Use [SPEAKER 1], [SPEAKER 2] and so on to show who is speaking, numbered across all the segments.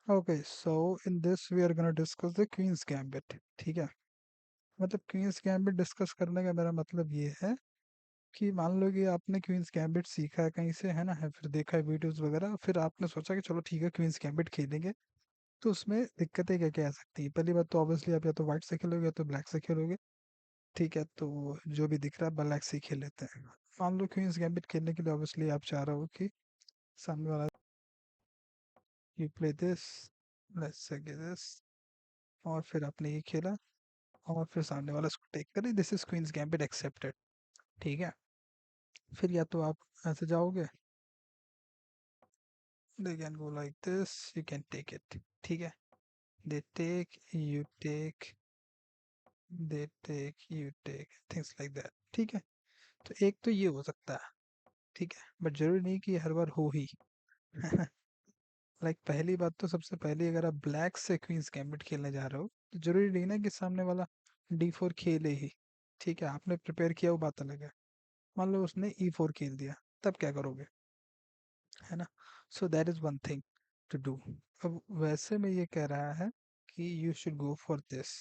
[SPEAKER 1] Okay, so in this we are gonna discuss the queen's gambit. ठीक है, मतलब queen's gambit discuss करने का मेरा मतलब ये है कि मान लो कि आपने क्वींस गैम्बिट सीखा है कहीं से, है ना, है फिर देखा है वीडियोस वगैरह, फिर आपने सोचा कि चलो ठीक है क्वींस गैम्बिट खेलेंगे। तो उसमें दिक्कतें क्या क्या आ सकती हैं? पहली बात तो ऑब्वियसली आप या तो व्हाइट से खेलोगे या तो ब्लैक से खेलोगे। ठीक है, तो जो भी दिख रहा है ब्लैक से ही खेल लेते हैं। मान लो क्वींस गैम्बिट खेलने के लिए ऑब्वियसली आप चाह रहे हो कि सामने वाला, you play this, let's say this, और फिर आपने ये खेला और फिर सामने वाला इसको टेक करे, this is queen's gambit accepted. ठीक है, फिर या तो आप ऐसे जाओगे, they can go like this, you can take it. ठीक है, they take, you take, they take, you take, things like that. ठीक है, तो एक तो ये हो सकता है। ठीक है, बट जरूरी नहीं कि ये हर बार हो ही। लाइक पहली बात तो सबसे पहले, अगर आप ब्लैक से क्वींस गैम्बिट खेलने जा रहे हो तो जरूरी नहीं ना कि सामने वाला D4 खेले ही। ठीक है, आपने प्रिपेयर किया वो बात अलग है। मान लो उसने E4 खेल दिया, तब क्या करोगे? है ना? So that is one thing to do. अब वैसे में ये कह रहा है कि you should go for this.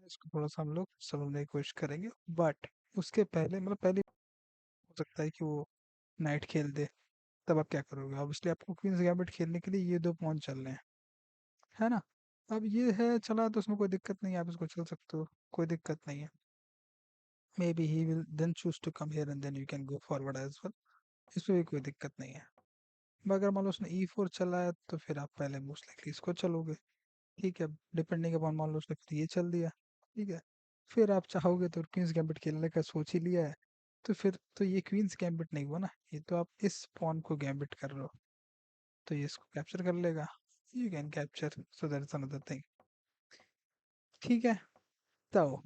[SPEAKER 1] इसको थोड़ा सा हम लोग समझने की कोशिश करेंगे, बट उसके पहले मतलब पहले हो सकता है कि वो नाइट खेल दे, तब आप क्या करोगे? ऑब्वियसली आपको क्वींस गैम्बिट खेलने के लिए ये दो पॉइंट चल रहे हैं, है ना? अब ये है चला तो उसमें कोई दिक्कत नहीं है, आप इसको चल सकते हो, कोई दिक्कत नहीं है। Maybe he will then choose to come here and then you can go forward as well, इसमें भी कोई दिक्कत नहीं है। मगर मान लो उसने E4 चला है तो फिर आप पहले मोस्ट लाइकली इसको चलोगे। ठीक है, डिपेंडिंग अपॉन, मान लो उसने फिर ये चल दिया। ठीक है, फिर आप चाहोगे तो क्वींस गैम्बिट खेलने का सोच ही लिया है, तो फिर तो ये क्वींस गैम्बिट नहीं हुआ ना, ये तो आप इस पॉन को गैम्बिट कर रहे हो, तो ये इसको कैप्चर कर लेगा। You can capture, so that is another thing. ठीक है, तो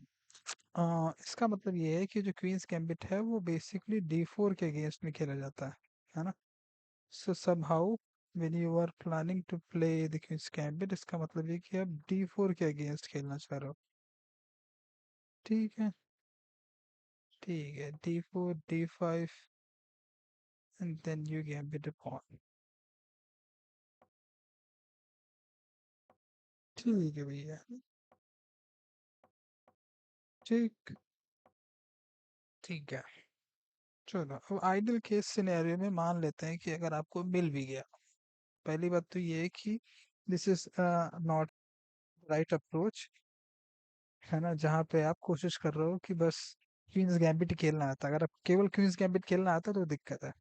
[SPEAKER 1] इसका मतलब ये है कि जो क्वींस गैम्बिट है वो बेसिकली D4 के अगेंस्ट में खेला जाता है ना? So somehow when you are planning to play the queen's gambit, इसका मतलब ये कि आप D4 के अगेंस्ट खेलना चाह रहे हो। ठीक है, ठीक है, D4, D5 and then you gambit a pawn. ठीक है भैया, ठीक, ठीक है। चलो, अब आइडल केस सिनेरियो में मान लेते हैं कि अगर आपको मिल भी गया, पहली बात तो ये है कि this is not right approach, है ना? जहाँ पे आप कोशिश कर रहे हो कि बस क्वींस गैम्बिट ही खेलना आता है। अगर आप केवल क्वींस गैम्बिट खेलना आता है तो दिक्कत है।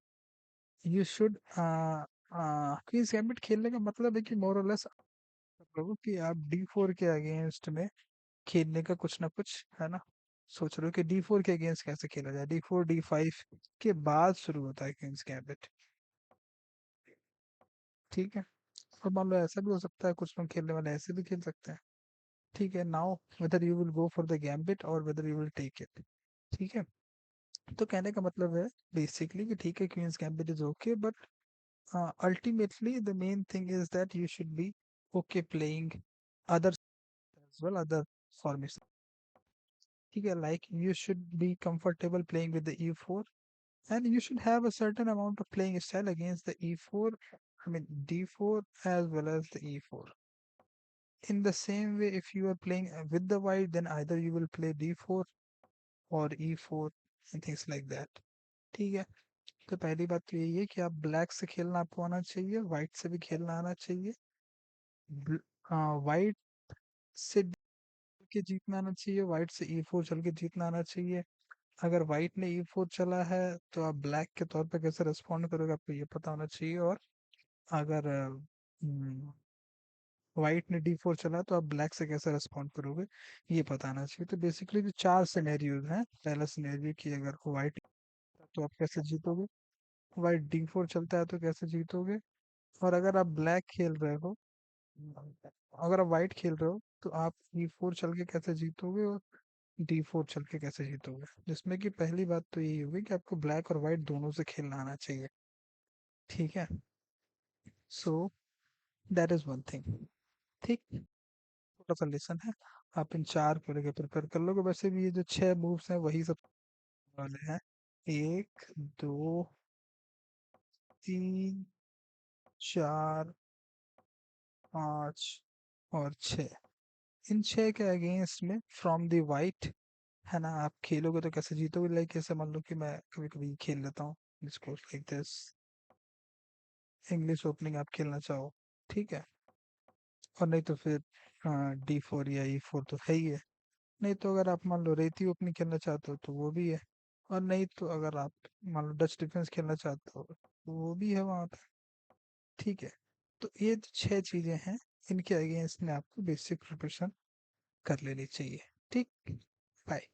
[SPEAKER 1] यू शुड क्वींस गैम्बिट खेलने का मतलब है कि मोर और लेस कि आप D4 के अगेंस्ट में खेलने का कुछ ना कुछ, है ना, सोच रहे हो कि D4 के अगेंस्ट कैसे खेला जाए। D4, D5 के बाद शुरू होता है क्वींस गैम्बिट। ठीक है, और मान लो ऐसा भी हो सकता है, कुछ लोग खेलने वाले ऐसे भी खेल सकते हैं। ठीक है, now whether you will go for the gambit और whether you will take it. ठीक है, तो कहने का मतलब है बेसिकली कि ठीक है queen's gambit is okay, but ultimately the main thing is that you should be okay playing other as well, other formats. ठीक है, like you should be comfortable playing with the E4 and you should have a certain amount of playing style against the E4, I mean D4 as well as the E4. In the same way, if you are playing with the white, then either you will play D4 or E4 and things like that. ठीक है, तो पहली बात तो यही है कि आप ब्लैक से खेलना आपको आना चाहिए, व्हाइट से भी खेलना आना चाहिए। व्हाइट से के जीतना आना चाहिए, व्हाइट से E4 चल के जीतना आना चाहिए। अगर व्हाइट ने E4 चला है तो आप ब्लैक के तौर पे कैसे रिस्पॉन्ड करोगे आपको ये पता होना चाहिए। और अगर व्हाइट ने D4 चला तो आप ब्लैक से कैसे रिस्पॉन्ड करोगे ये पता आना चाहिए। तो बेसिकली जो चार सिनेरियोज हैं, पहला सिनेरियो कि अगर व्हाइट तो आप कैसे जीतोगे, व्हाइट D4 चलता है तो कैसे जीतोगे, और अगर आप ब्लैक खेल रहे हो, अगर आप व्हाइट खेल रहे हो तो आप E4 चल के कैसे जीतोगे और D4 चल के कैसे जीतोगे। जिसमें कि पहली बात तो यही होगी कि आपको ब्लैक और व्हाइट दोनों से खेलना आना चाहिए। ठीक है, सो दैट इज वन थिंग। ठीक, छोटा सा लेसन है, आप इन चार को लेके प्रिपेयर कर लोगे। वैसे भी ये जो छह मूव्स हैं वही सब वाले हैं, एक, दो, तीन, चार, 5 और 6, इन 6 के अगेंस्ट में फ्रॉम द वाइट, है ना, आप खेलोगे तो कैसे जीतोगे, लाइक ऐसे मान लो कि मैं कभी कभी खेल लेता हूँ, इसको लाइक दिस, इंग्लिश ओपनिंग आप खेलना चाहो, ठीक है, और नहीं तो फिर D4 या E4 तो है ही है, नहीं तो अगर आप मान लो रेती ओपनिंग खेलना चाहते हो तो वो भी है, और नहीं तो अगर आप मान लो डच डिफेंस खेलना चाहते हो तो वो भी है वहाँ पे, ठीक है। तो ये जो 6 चीजें हैं, इनके अगेंस्ट में आपको बेसिक प्रिपरेशन कर लेनी चाहिए, ठीक। बाय।